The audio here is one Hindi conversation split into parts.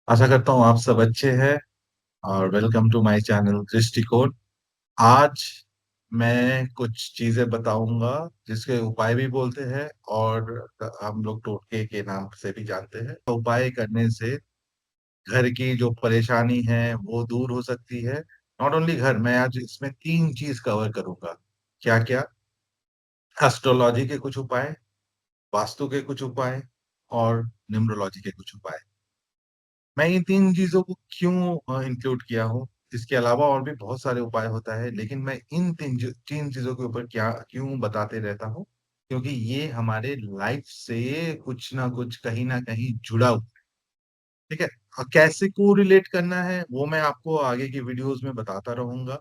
आशा करता हूँ आप सब अच्छे हैं और वेलकम टू माय चैनल दृष्टिकोण। आज मैं कुछ चीजें बताऊंगा जिसके उपाय भी बोलते हैं और हम लोग टोटके के नाम से भी जानते हैं। उपाय करने से घर की जो परेशानी है वो दूर हो सकती है। नॉट ओनली घर, मैं आज इसमें तीन चीज कवर करूंगा। क्या क्या? एस्ट्रोलॉजी के कुछ उपाय, वास्तु के कुछ उपाय और न्यूमरोलॉजी के कुछ उपाय। मैं इन तीन चीजों को क्यों इंक्लूड किया हूँ, इसके अलावा और भी बहुत सारे उपाय होता है, लेकिन मैं इन तीन चीजों के ऊपर क्या क्यों बताते रहता हूँ, क्योंकि ये हमारे लाइफ से कुछ ना कुछ कहीं ना कहीं जुड़ा हुआ है। ठीक है। और कैसे को रिलेट करना है वो मैं आपको आगे की वीडियोस में बताता रहूंगा।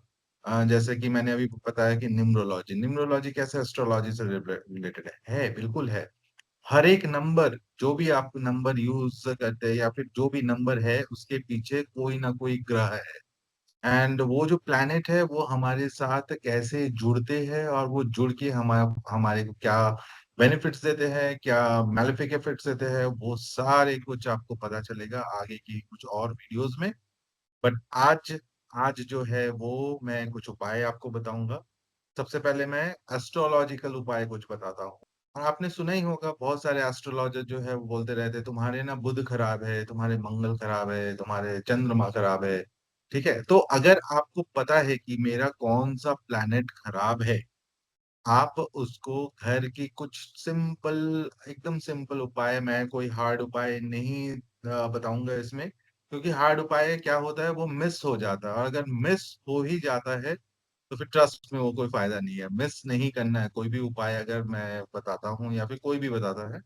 जैसे कि मैंने अभी बताया कि न्यूमरोलॉजी न्यूमरोलॉजी कैसे एस्ट्रोलॉजी से रिलेटेड है, बिल्कुल है। हर एक नंबर, जो भी आप नंबर यूज करते हैं या फिर जो भी नंबर है उसके पीछे कोई ना कोई ग्रह है। एंड वो जो प्लैनेट है वो हमारे साथ कैसे जुड़ते हैं और वो जुड़ के हमारे को क्या बेनिफिट्स देते हैं, क्या मैलेफिक इफेक्ट्स देते हैं, वो सारे कुछ आपको पता चलेगा आगे की कुछ और वीडियोस में। बट आज आज जो है वो मैं कुछ उपाय आपको बताऊंगा। सबसे पहले मैं एस्ट्रोलॉजिकल उपाय कुछ बताता हूँ। और आपने सुना ही होगा, बहुत सारे एस्ट्रोलॉजर जो है वो बोलते रहते हैं तुम्हारे ना बुध खराब है, तुम्हारे मंगल खराब है, तुम्हारे चंद्रमा खराब है। ठीक है, तो अगर आपको पता है कि मेरा कौन सा प्लैनेट खराब है, आप उसको घर की कुछ सिंपल, एकदम सिंपल उपाय, मैं कोई हार्ड उपाय नहीं बताऊंगा इसमें, क्योंकि हार्ड उपाय क्या होता है वो मिस हो जाता है, और अगर मिस हो ही जाता है तो फिर ट्रस्ट में वो कोई फायदा नहीं है। मिस नहीं करना है कोई भी उपाय, अगर मैं बताता हूँ या फिर कोई भी बताता है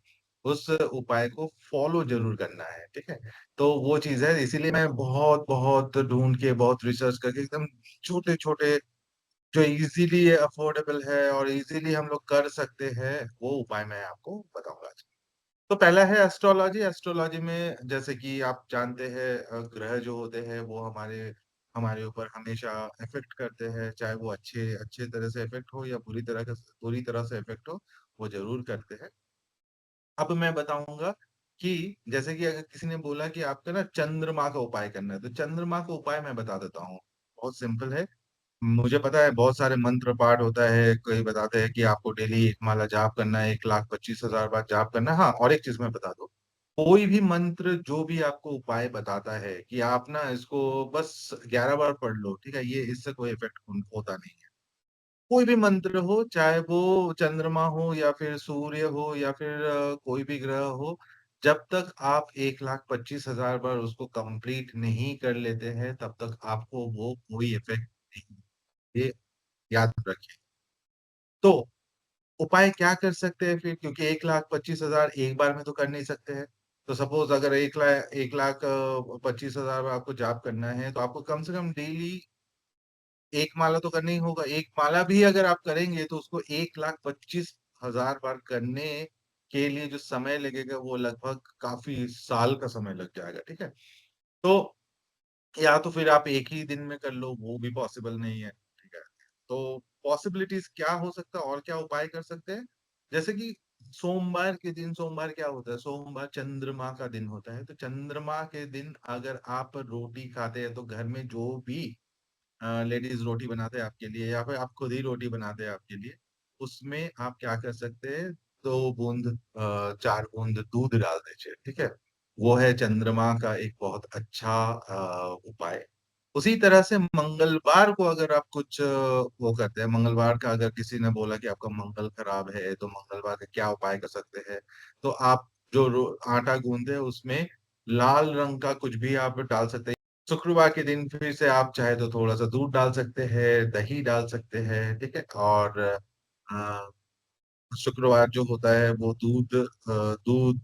उस उपाय को फॉलो जरूर करना है। ठीक है, तो वो चीज है, इसीलिए मैं बहुत बहुत ढूंढ के, बहुत रिसर्च करके एकदम छोटे छोटे, जो इजीली अफोर्डेबल है और इजीली हम लोग कर सकते हैं, वो उपाय मैं आपको बताऊंगा आज। तो पहला है एस्ट्रोलॉजी। एस्ट्रोलॉजी में जैसे कि आप जानते हैं, ग्रह जो होते हैं वो हमारे हमारे ऊपर हमेशा इफेक्ट करते हैं, चाहे वो अच्छे अच्छे तरह से इफेक्ट हो या बुरी तरह से इफेक्ट हो, वो जरूर करते हैं। अब मैं बताऊंगा कि जैसे कि अगर किसी ने बोला कि आपका ना चंद्रमा का उपाय करना है, तो चंद्रमा का उपाय मैं बता देता हूँ। बहुत सिंपल है। मुझे पता है बहुत सारे मंत्र पाठ होता है, कोई बताते हैं कि आपको डेली एक माला जाप करना है, 1,25,000 बार जाप करना है। हाँ, और एक चीज मैं बता दूं, कोई भी मंत्र जो भी आपको उपाय बताता है कि आप ना इसको बस 11 बार पढ़ लो, ठीक है, ये इससे कोई इफेक्ट होता नहीं है। कोई भी मंत्र हो, चाहे वो चंद्रमा हो या फिर सूर्य हो या फिर कोई भी ग्रह हो, जब तक आप 1,25,000 बार उसको कंप्लीट नहीं कर लेते हैं तब तक आपको वो कोई इफेक्ट नहीं, ये याद रखें। तो उपाय क्या कर सकते हैं फिर, क्योंकि 1,25,000 एक बार में तो कर नहीं सकते हैं। तो सपोज अगर 1,25,000 आपको जाप करना है तो आपको कम से कम डेली एक माला तो करना ही होगा। एक माला भी अगर आप करेंगे तो उसको 1,25,000 बार करने के लिए जो समय लगेगा वो लगभग काफी साल का समय लग जाएगा। ठीक है, तो या तो फिर आप एक ही दिन में कर लो, वो भी पॉसिबल नहीं है। ठीक है, तो पॉसिबिलिटीज क्या हो सकता है और क्या उपाय कर सकते हैं, जैसे कि सोमवार के दिन, सोमवार क्या होता है, सोमवार चंद्रमा का दिन होता है, तो चंद्रमा के दिन अगर आप रोटी खाते हैं तो घर में जो भी लेडीज रोटी बनाते हैं आपके लिए या फिर आप खुद ही रोटी बनाते हैं आपके लिए, उसमें आप क्या कर सकते हैं, 2 बूंद 4 बूंद दूध डाल दीजिए। ठीक है, वो है चंद्रमा का एक बहुत अच्छा उपाय। उसी तरह से मंगलवार को अगर आप कुछ वो करते हैं, मंगलवार का अगर किसी ने बोला कि आपका मंगल खराब है तो मंगलवार का क्या उपाय कर सकते हैं, तो आप जो आटा गूंदे हैं उसमें लाल रंग का कुछ भी आप डाल सकते हैं। शुक्रवार के दिन फिर से आप चाहे तो थोड़ा सा दूध डाल सकते हैं, दही डाल सकते हैं। ठीक है, और शुक्रवार जो होता है वो दूध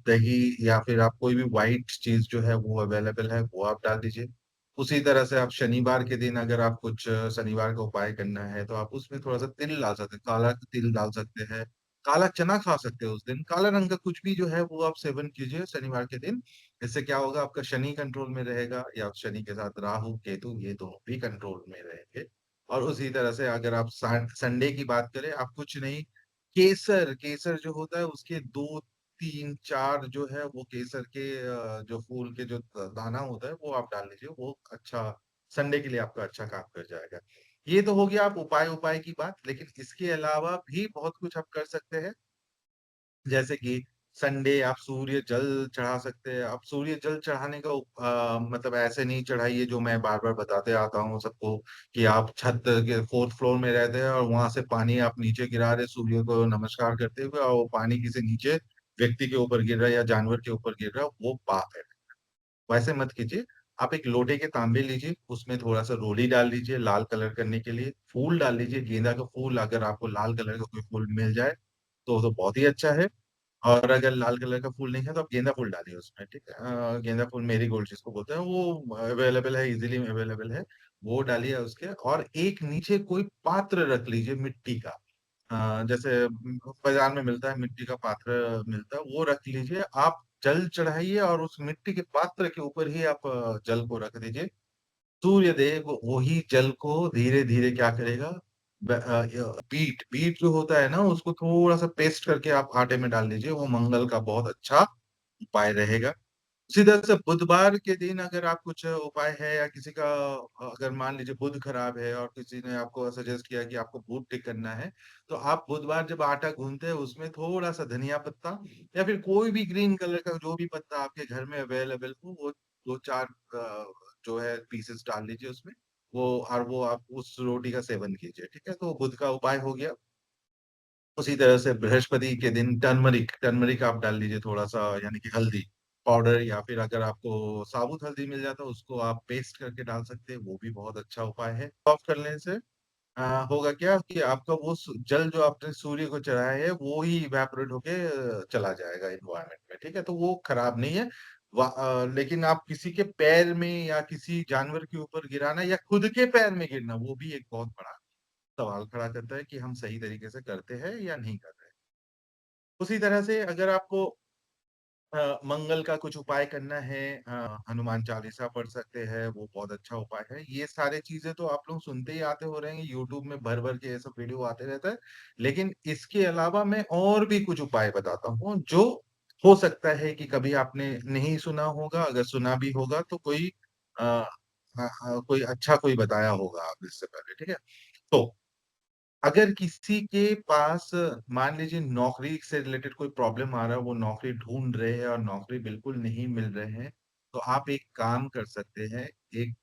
दही या फिर आप कोई भी व्हाइट चीज जो है वो अवेलेबल है वो आप डाल दीजिए। उसी तरह से आप शनिवार के दिन अगर आप कुछ शनिवार का उपाय करना है तो आप उसमें थोड़ा सा तिल डाल सकते हैं, काला तिल डाल सकते हैं। काला चना खा सकते हो उस दिन, काला रंग का कुछ भी जो है वो आप सेवन कीजिए शनिवार के दिन। इससे क्या होगा, आपका शनि कंट्रोल में रहेगा, या शनि के साथ राहु केतु ये दोनों भी कंट्रोल में रहेंगे। और उसी तरह से अगर आप संडे की बात करें, आप कुछ नहीं, केसर, केसर जो होता है उसके 2 3-4 जो है वो केसर के जो फूल के जो दाना होता है वो आप डाल लीजिए, वो अच्छा संडे के लिए आपका अच्छा काम कर जाएगा। ये तो हो गया आप उपाय उपाय की बात, लेकिन इसके अलावा भी बहुत कुछ आप कर सकते हैं। जैसे कि संडे आप सूर्य जल चढ़ा सकते हैं। आप सूर्य जल चढ़ाने का मतलब ऐसे नहीं चढ़ाइए जो मैं बार बार बताते आता हूँ सबको, कि आप छत के फोर्थ फ्लोर में रहते हैं और वहां से पानी आप नीचे गिरा रहे सूर्य को नमस्कार करते हुए, और वो पानी किसी नीचे व्यक्ति के ऊपर गिर रहा है या जानवर के ऊपर गिर रहा है, वो पाप है। वैसे मत कीजिए। आप एक लोटे के तांबे लीजिए, उसमें थोड़ा सा रोली डाल लीजिए लाल कलर करने के लिए, फूल डाल लीजिए गेंदा का फूल, अगर आपको लाल कलर का कोई फूल मिल जाए तो बहुत ही अच्छा है। और अगर लाल कलर का फूल नहीं है तो आप गेंदा फूल डालिए उसमें, ठीक है। गेंदा फूल मेरीगोल्ड जिसको बोलते हैं, वो अवेलेबल है, इजीली अवेलेबल है। वो डालिए उसके, और एक नीचे कोई पात्र रख लीजिए मिट्टी का। जैसे बाजार में मिलता है मिट्टी का पात्र मिलता है, वो रख लीजिए। आप जल चढ़ाइए और उस मिट्टी के पात्र के ऊपर ही आप जल को रख दीजिए। सूर्य देव वही जल को धीरे धीरे क्या करेगा, बीट बीट जो होता है ना, उसको थोड़ा सा पेस्ट करके आप आटे में डाल दीजिए, वो मंगल का बहुत अच्छा उपाय रहेगा। उसी तरह से बुधवार के दिन अगर आप कुछ उपाय है, या किसी का अगर मान लीजिए बुध खराब है और किसी ने आपको सजेस्ट किया कि आपको बुध ठीक करना है, तो आप बुधवार जब आटा गूंथते हैं उसमें थोड़ा सा धनिया पत्ता या फिर कोई भी ग्रीन कलर का जो भी पत्ता आपके घर में अवेलेबल हो, वो दो चार जो है पीसेस डाल लीजिए उसमें। वो और वो आप उस रोटी का सेवन कीजिए, ठीक है। तो बुध का उपाय हो गया। उसी तरह से बृहस्पति के दिन टर्मरिक टर्मरिक आप डाल लीजिए थोड़ा सा, यानी कि हल्दी पाउडर, या फिर अगर आपको साबुत हल्दी मिल जाता है उसको आप पेस्ट करके डाल सकते हैं, वो भी बहुत अच्छा उपाय है। ऑफ करने से होगा क्या कि आपका वो जल जो आपने सूर्य को चढ़ाया है वो ही इवेपोरेट होके चला जाएगा इन्वायरमेंट में, ठीक है। तो वो खराब नहीं है। लेकिन आप किसी के पैर में या किसी जानवर के ऊपर गिराना या खुद के पैर में गिरना, वो भी एक बहुत बड़ा सवाल खड़ा करता है कि हम सही तरीके से करते हैं या नहीं कर रहे हैं। उसी तरह से अगर आपको मंगल का कुछ उपाय करना है, हनुमान चालीसा पढ़ सकते हैं, वो बहुत अच्छा उपाय है। ये सारे चीजें तो आप लोग सुनते ही आते हो रहे हैं, यूट्यूब में भर भर के ये सब वीडियो आते रहता है। लेकिन इसके अलावा मैं और भी कुछ उपाय बताता हूँ, जो हो सकता है कि कभी आपने नहीं सुना होगा, अगर सुना भी होगा तो कोई कोई अच्छा कोई बताया होगा आप इससे पहले, ठीक है। तो अगर किसी के पास मान लीजिए नौकरी से रिलेटेड कोई प्रॉब्लम आ रहा है, वो नौकरी ढूंढ रहे हैं और नौकरी बिल्कुल नहीं मिल रहे हैं, तो आप एक काम कर सकते हैं। एक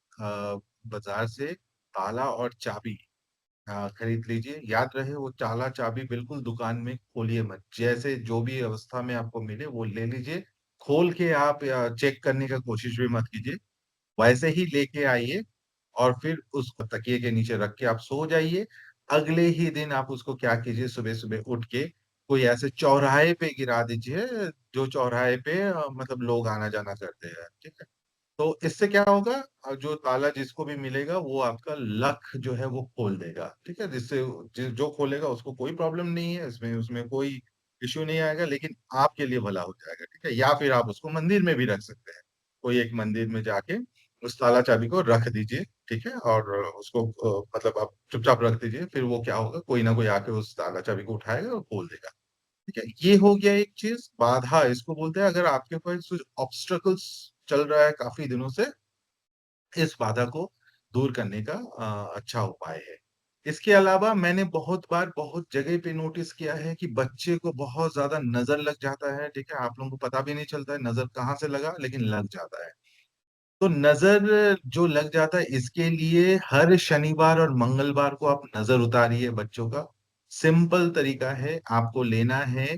बाजार से ताला और चाबी खरीद लीजिए। याद रहे वो ताला चाबी बिल्कुल दुकान में खोलिए मत, जैसे जो भी अवस्था में आपको मिले वो ले लीजिए। खोल के आप चेक करने का कोशिश भी मत कीजिए, वैसे ही लेके आइए और फिर उसको तकिए के नीचे रख के आप सो जाइए। अगले ही दिन आप उसको क्या कीजिए, सुबह सुबह उठ के कोई ऐसे चौराहे पे गिरा दीजिए, जो चौराहे पे मतलब लोग आना जाना करते हैं, ठीक है। तो इससे क्या होगा, जो ताला जिसको भी मिलेगा वो आपका लक जो है वो खोल देगा, ठीक है। जिससे जो खोलेगा उसको कोई प्रॉब्लम नहीं है, इसमें उसमें कोई इश्यू नहीं आएगा, लेकिन आपके लिए भला हो जाएगा, ठीक है। या फिर आप उसको मंदिर में भी रख सकते हैं। कोई एक मंदिर में जाके उस ताला चाबी को रख दीजिए, ठीक है। और उसको मतलब आप चुपचाप रख दीजिए, फिर वो क्या होगा, कोई ना कोई आके उस ताला चाबी को उठाएगा और खोल देगा, ठीक है। ये हो गया एक चीज, बाधा इसको बोलते हैं। अगर आपके पास कुछ ऑब्स्टकल्स चल रहा है काफी दिनों से, इस बाधा को दूर करने का अच्छा उपाय है। इसके अलावा मैंने बहुत बार बहुत जगह पे नोटिस किया है कि बच्चे को बहुत ज्यादा नजर लग जाता है, ठीक है। आप लोगों को पता भी नहीं चलता है नजर कहाँ से लगा, लेकिन लग जाता है। तो नजर जो लग जाता है, इसके लिए हर शनिवार और मंगलवार को आप नजर उतारिए बच्चों का। सिंपल तरीका है, आपको लेना है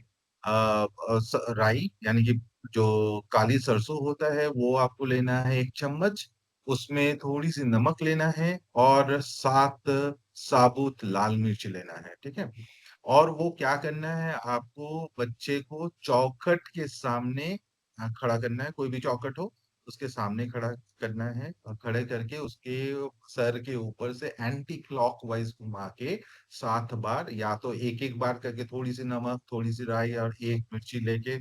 राई, यानी कि जो काली सरसों होता है वो आपको लेना है 1 चम्मच। उसमें थोड़ी सी नमक लेना है और 7 साबुत लाल मिर्च लेना है, ठीक है। और वो क्या करना है, आपको बच्चे को चौखट के सामने खड़ा करना है, कोई भी चौखट हो उसके सामने खड़ा करना है, और खड़े करके उसके सर के ऊपर से एंटी क्लॉकवाइज घुमा के 7 बार, या तो एक एक बार करके थोड़ी सी नमक थोड़ी सी राई और एक मिर्ची लेके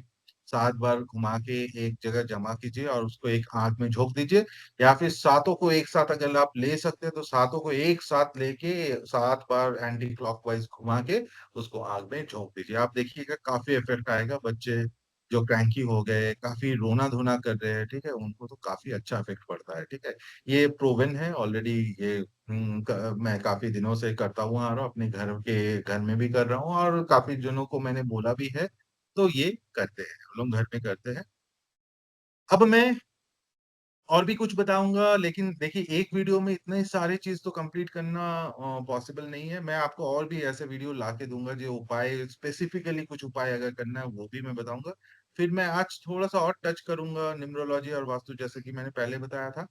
7 बार घुमा के एक जगह जमा कीजिए और उसको एक आंख में झोंक दीजिए। या फिर सातों को एक साथ अगर आप ले सकते हैं तो सातों को एक साथ लेके 7 बार एंटी क्लॉकवाइज घुमा के उसको आग में झोंक दीजिए। आप देखिएगा काफी इफेक्ट आएगा, बच्चे जो क्रैंकी हो गए, काफी रोना धोना कर रहे हैं, ठीक है, उनको तो काफी अच्छा इफेक्ट पड़ता है, ठीक है। ये प्रूवन है ऑलरेडी। ये मैं काफी दिनों से करता हुआ आ रहा हूँ, अपने घर में भी कर रहा हूँ, और काफी जनों को मैंने बोला भी है। तो ये करते हैं, हम लोग घर में करते हैं। अब मैं और भी कुछ बताऊंगा, लेकिन देखिए एक वीडियो में इतने सारे चीज तो कंप्लीट करना पॉसिबल नहीं है। मैं आपको और भी ऐसे वीडियो ला के दूंगा, जो उपाय स्पेसिफिकली कुछ उपाय अगर करना है वो भी मैं बताऊंगा। फिर मैं आज थोड़ा सा और टच करूंगा न्यूमरोलॉजी और वास्तु, जैसे कि मैंने पहले बताया था।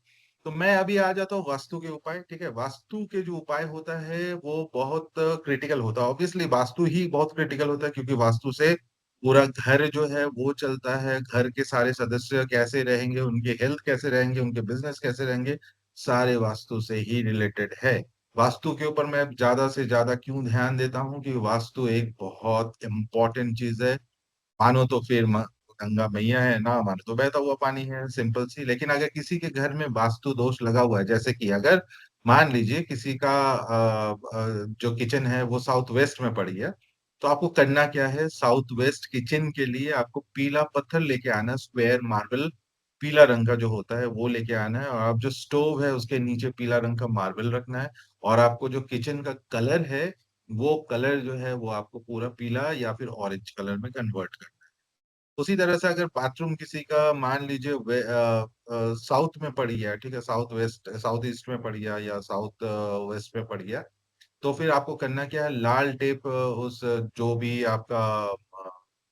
तो मैं अभी आ जाता हूँ वास्तु के उपाय, ठीक है। वास्तु के जो उपाय होता है वो बहुत क्रिटिकल होता है। ऑब्वियसली वास्तु ही बहुत क्रिटिकल होता है, क्योंकि वास्तु से पूरा घर जो है वो चलता है। घर के सारे सदस्य कैसे रहेंगे, उनके हेल्थ कैसे रहेंगे, उनके बिजनेस कैसे रहेंगे, सारे वास्तु से ही रिलेटेड है। वास्तु के ऊपर मैं ज्यादा से ज्यादा क्यों ध्यान देता हूँ कि वास्तु एक बहुत इंपॉर्टेंट चीज है। मानो तो फिर गंगा मैया है, ना मानो तो बहता हुआ पानी है, सिंपल सी। लेकिन अगर किसी के घर में वास्तु दोष लगा हुआ है, जैसे कि अगर मान लीजिए किसी का जो किचन है वो साउथ वेस्ट में पड़ी है, तो आपको करना क्या है, साउथ वेस्ट किचन के लिए आपको पीला पत्थर लेके आना, स्क्वायर मार्बल पीला रंग का जो होता है वो लेके आना है। और आप जो स्टोव है उसके नीचे पीला रंग का मार्बल रखना है। और आपको जो किचन का कलर है, वो कलर जो है वो आपको पूरा पीला या फिर ऑरेंज कलर में कन्वर्ट करना है। उसी तरह से अगर बाथरूम किसी का मान लीजिए साउथ में पड़ी है, ठीक है, साउथ वेस्ट साउथ ईस्ट में पड़ी है या साउथ वेस्ट में पड़ी है, तो फिर आपको करना क्या है, लाल टेप उस जो भी आपका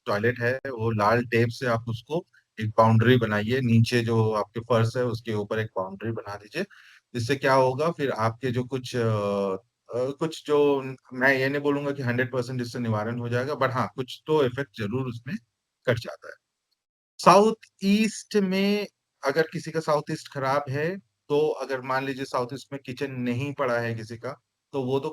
टॉयलेट है वो लाल टेप से आप उसको एक बाउंड्री बनाइए। नीचे जो आपके फर्श है उसके ऊपर एक बाउंड्री बना दीजिए। इससे क्या होगा, फिर आपके जो कुछ जो, मैं ये नहीं बोलूंगा कि 100% इससे निवारण हो जाएगा, बट हाँ कुछ तो इफेक्ट जरूर उसमें कट जाता है। साउथ ईस्ट में अगर किसी का साउथ ईस्ट खराब है, तो अगर मान लीजिए साउथ ईस्ट में किचन नहीं पड़ा है किसी का, तो वो तो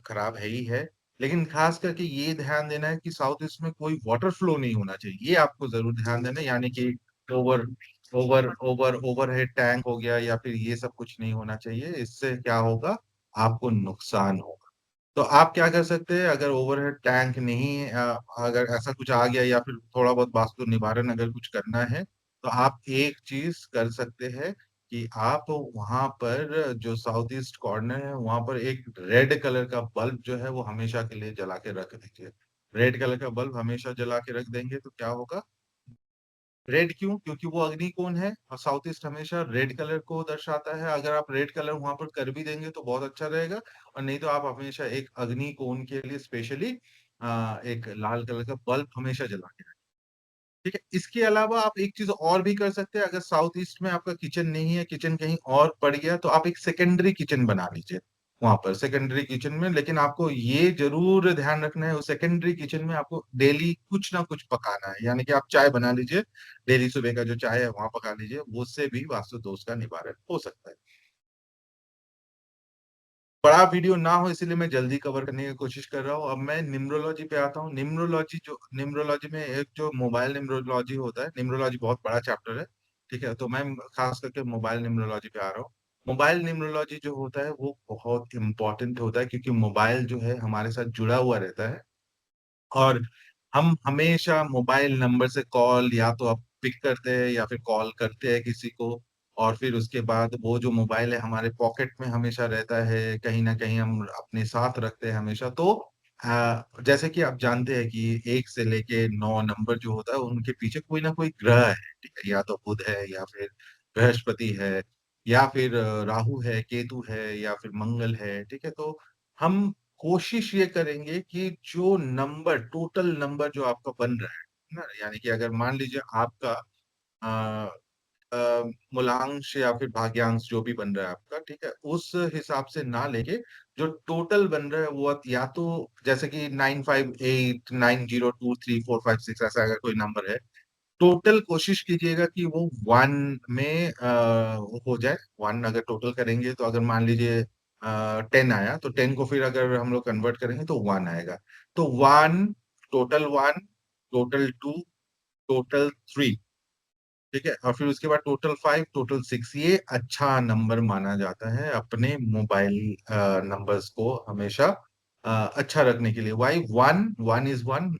खराब है ही है। लेकिन खास करके ये ध्यान देना है कि साउथ ईस्ट में कोई वाटर फ्लो नहीं होना चाहिए, ये आपको जरूर ध्यान देना है। यानी कि ओवर ओवरहेड टैंक हो गया या फिर ये सब कुछ नहीं होना चाहिए। इससे क्या होगा, आपको नुकसान होगा। तो आप क्या कर सकते हैं, अगर ओवरहेड टैंक नहीं अगर ऐसा कुछ आ गया या फिर थोड़ा बहुत वास्तु निवारण अगर कुछ करना है, तो आप एक चीज कर सकते हैं कि आप वहां पर जो साउथ ईस्ट कॉर्नर है वहां पर एक रेड कलर का बल्ब जो है वो हमेशा के लिए जला के रख दीजिए। रेड कलर का बल्ब हमेशा जला के रख देंगे तो क्या होगा, रेड क्यों, क्योंकि वो अग्नि कोण है और साउथ ईस्ट हमेशा रेड कलर को दर्शाता है। अगर आप रेड कलर वहां पर कर भी देंगे तो बहुत अच्छा रहेगा। और नहीं तो आप हमेशा एक अग्नि कोण के लिए स्पेशली एक लाल कलर का बल्ब हमेशा जला के रखें। ठीक है, इसके अलावा आप एक चीज और भी कर सकते हैं। अगर साउथ ईस्ट में आपका किचन नहीं है, किचन कहीं और पड़ गया, तो आप एक सेकेंडरी किचन बना लीजिए वहां पर, सेकेंडरी किचन में। लेकिन आपको ये जरूर ध्यान रखना है, उस सेकेंडरी किचन में आपको डेली कुछ ना कुछ पकाना है। यानी कि आप चाय बना लीजिए, डेली सुबह का जो चाय है वहां पका लीजिए, उससे भी वास्तु दोष का निवारण हो सकता है। बड़ा वीडियो ना हो इसीलिए मैं जल्दी कवर करने की कोशिश कर रहा हूँ। अब मैं निम्रोलॉजी पे आता हूँ। निम्रोलॉजी में एक जो मोबाइल निम्रोलॉजी होता है, निम्रोलॉजी बहुत बड़ा चैप्टर है, ठीक है। तो मैं खास करके मोबाइल निम्रोलॉजी पे आ रहा हूँ। मोबाइल निम्रोलॉजी जो होता है वो बहुत इंपॉर्टेंट होता है, क्योंकि मोबाइल जो है हमारे साथ जुड़ा हुआ रहता है। और हम हमेशा मोबाइल नंबर से कॉल या तो आप पिक करते हैं या फिर कॉल करते हैं किसी को। और फिर उसके बाद वो जो मोबाइल है हमारे पॉकेट में हमेशा रहता है, कहीं ना कहीं हम अपने साथ रखते हैं हमेशा। तो जैसे कि आप जानते हैं कि 1 से लेके 9 नंबर जो होता है उनके पीछे कोई ना कोई ग्रह है, ठीक है। या तो बुध है या फिर बृहस्पति है या फिर राहु है, केतु है या फिर मंगल है, ठीक है। तो हम कोशिश ये करेंगे कि जो नंबर टोटल नंबर जो आपका बन रहा है ना, यानी कि अगर मान लीजिए आपका अ, मूलांश या फिर भाग्यांश जो भी बन रहा है आपका, ठीक है, उस हिसाब से ना लेके जो टोटल बन रहा है वो या तो जैसे कि 958902345 6 ऐसा अगर कोई नंबर है, टोटल कोशिश कीजिएगा कि वो वन में हो जाए। वन अगर टोटल करेंगे तो अगर मान लीजिए 10 आया, तो 10 को फिर अगर हम लोग कन्वर्ट करेंगे तो वन आएगा। तो one, total two, total three, ठीक है। और फिर उसके बाद टोटल फाइव, टोटल सिक्स, ये अच्छा नंबर माना जाता है अपने मोबाइल नंबर्स को हमेशा अच्छा रखने के लिए। Y one, one is one,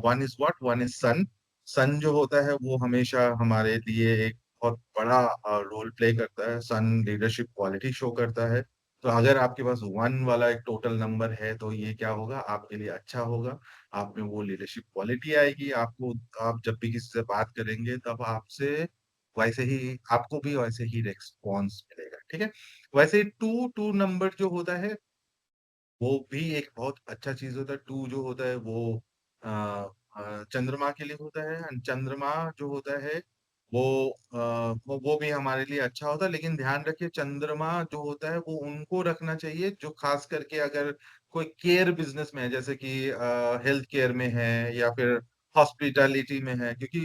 one is what, one is son. Son जो होता है वो हमेशा हमारे लिए एक बहुत बड़ा रोल प्ले करता है। सन लीडरशिप क्वालिटी शो करता है। तो अगर आपके पास वन वाला एक टोटल नंबर है तो ये क्या होगा आपके लिए अच्छा होगा। आप में वो लीडरशिप क्वालिटी आएगी। आपको आप जब भी किसी से बात करेंगे तब आपसे वैसे ही आपको भी वैसे ही रेस्पॉन्स मिलेगा। ठीक है। वैसे टू टू नंबर जो होता है वो भी एक बहुत अच्छा चीज होता है। टू जो होता है वो अ, चंद्रमा के लिए होता है। and चंद्रमा जो होता है वो वो भी हमारे लिए अच्छा होता है। लेकिन ध्यान रखिए चंद्रमा जो होता है वो उनको रखना चाहिए जो खास करके अगर कोई केयर बिजनेस में है, जैसे कि हेल्थ केयर में है या फिर हॉस्पिटैलिटी में है, क्योंकि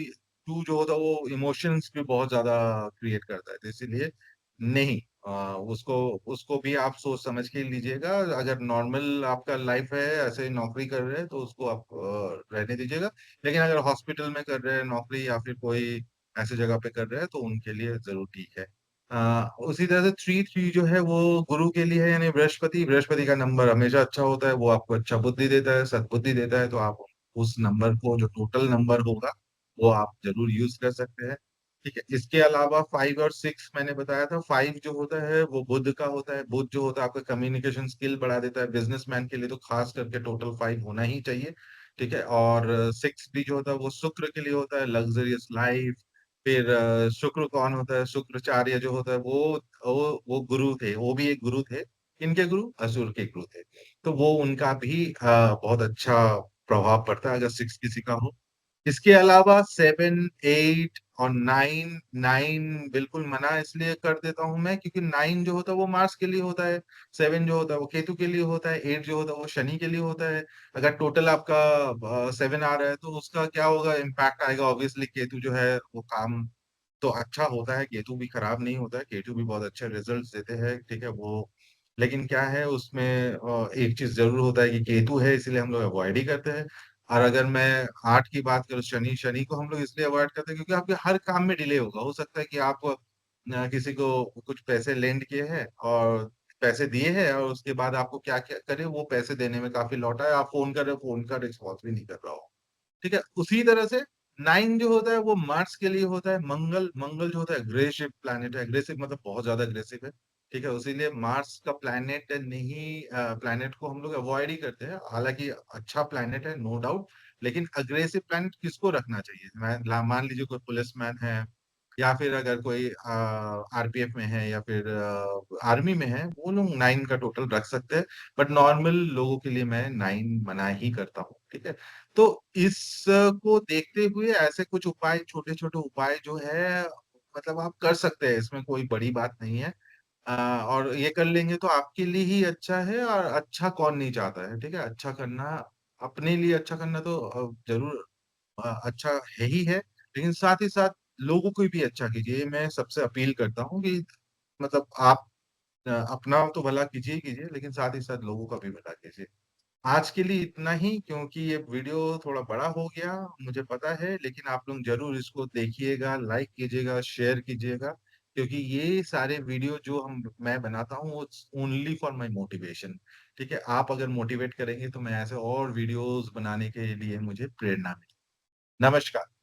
टू जो होता है वो इमोशंस भी बहुत ज्यादा क्रिएट करता है। तो इसीलिए नहीं, उसको उसको भी आप सोच समझ के लीजिएगा। अगर नॉर्मल आपका लाइफ है, ऐसे ही नौकरी कर रहे हैं तो उसको आप रहने दीजिएगा। लेकिन अगर हॉस्पिटल में कर रहे हैं नौकरी या फिर कोई ऐसी जगह पे कर रहे हैं तो उनके लिए जरूर ठीक है। उसी तरह से थ्री थ्री जो है वो गुरु के लिए है, यानी बृहस्पति। बृहस्पति का नंबर हमेशा अच्छा होता है। वो आपको अच्छा बुद्धि देता है, सद्बुद्धि देता है। तो आप उस नंबर को, जो टोटल नंबर होगा, वो आप जरूर यूज कर सकते हैं। ठीक है। इसके अलावा फाइव और सिक्स मैंने बताया था। फाइव जो होता है वो बुध का होता है। बुध जो होता है आपका कम्युनिकेशन स्किल बढ़ा देता है। बिजनेसमैन के लिए तो खास करके टोटल फाइव होना ही चाहिए। ठीक है। और सिक्स भी जो होता है वो शुक्र के लिए होता है, लग्जरियस लाइफ। फिर शुक्र कौन होता है? शुक्राचार्य जो होता है वो गुरु थे। वो भी एक गुरु थे। किनके गुरु? असुर के गुरु थे। तो वो उनका भी बहुत अच्छा प्रभाव पड़ता है अगर सिक्स किसी का हो। इसके अलावा सेवन, एट और नाइन। नाइन बिल्कुल मना इसलिए कर देता हूं मैं क्योंकि नाइन जो होता है वो मार्स के लिए होता है। सेवन जो होता है वो केतु के लिए होता है। एट जो होता है वो शनि के लिए होता है। अगर टोटल आपका सेवन आ रहा है तो उसका क्या होगा, इम्पैक्ट आएगा। ऑब्वियसली केतु जो है वो काम तो अच्छा होता है, केतु भी खराब नहीं होता है। केतु भी बहुत अच्छे रिजल्ट्स देते हैं। ठीक है। वो लेकिन क्या है उसमें एक चीज जरूर होता है कि केतु है इसलिए हम लोग अवॉइड ही करते हैं। और अगर मैं आठ की बात करूं, शनि। शनि को हम लोग इसलिए अवॉइड करते हैं क्योंकि आपके हर काम में डिले होगा। हो सकता है कि आप किसी को कुछ पैसे लेंड किए हैं और पैसे दिए हैं और उसके बाद आपको क्या क्या करे, वो पैसे देने में काफी लौटा है। आप फोन कर रहे हो, फोन का रिस्पॉन्स भी नहीं कर रहा हो। ठीक है। उसी तरह से नाइन जो होता है वो मार्स के लिए होता है। मंगल। मंगल जो होता है अग्रेसिव प्लैनेट है। अग्रेसिव मतलब बहुत ज्यादा अग्रेसिव है। ठीक है। इसीलिए मार्स का प्लैनेट नहीं, प्लैनेट को हम लोग अवॉइड ही करते हैं। हालांकि अच्छा प्लैनेट है, नो डाउट। लेकिन अग्रेसिव प्लैनेट किसको रखना चाहिए? मान लीजिए कोई पुलिसमैन है या फिर अगर कोई आरपीएफ में है या फिर आर्मी में है, वो लोग नाइन का टोटल रख सकते हैं। बट नॉर्मल लोगों के लिए मैं नाइन मना ही करता हूँ। ठीक है। तो इस को देखते हुए ऐसे कुछ उपाय, छोटे छोटे उपाय जो है, मतलब आप कर सकते हैं। इसमें कोई बड़ी बात नहीं है। और ये कर लेंगे तो आपके लिए ही अच्छा है। और अच्छा कौन नहीं चाहता है? ठीक है। अच्छा करना, अपने लिए अच्छा करना तो जरूर अच्छा है ही है। लेकिन साथ ही साथ लोगों को भी अच्छा कीजिए। मैं सबसे अपील करता हूँ कि मतलब आप अपना तो भला कीजिए ही कीजिए, लेकिन साथ ही साथ लोगों का भी भला कीजिए। आज के लिए इतना ही, क्योंकि ये वीडियो थोड़ा बड़ा हो गया मुझे पता है। लेकिन आप लोग जरूर इसको देखिएगा, लाइक कीजिएगा, शेयर कीजिएगा। क्योंकि ये सारे वीडियो जो मैं बनाता हूँ वो ओनली फॉर माय मोटिवेशन। ठीक है। आप अगर मोटिवेट करेंगे तो मैं ऐसे और वीडियोस बनाने के लिए मुझे प्रेरणा मिलेगी। नमस्कार।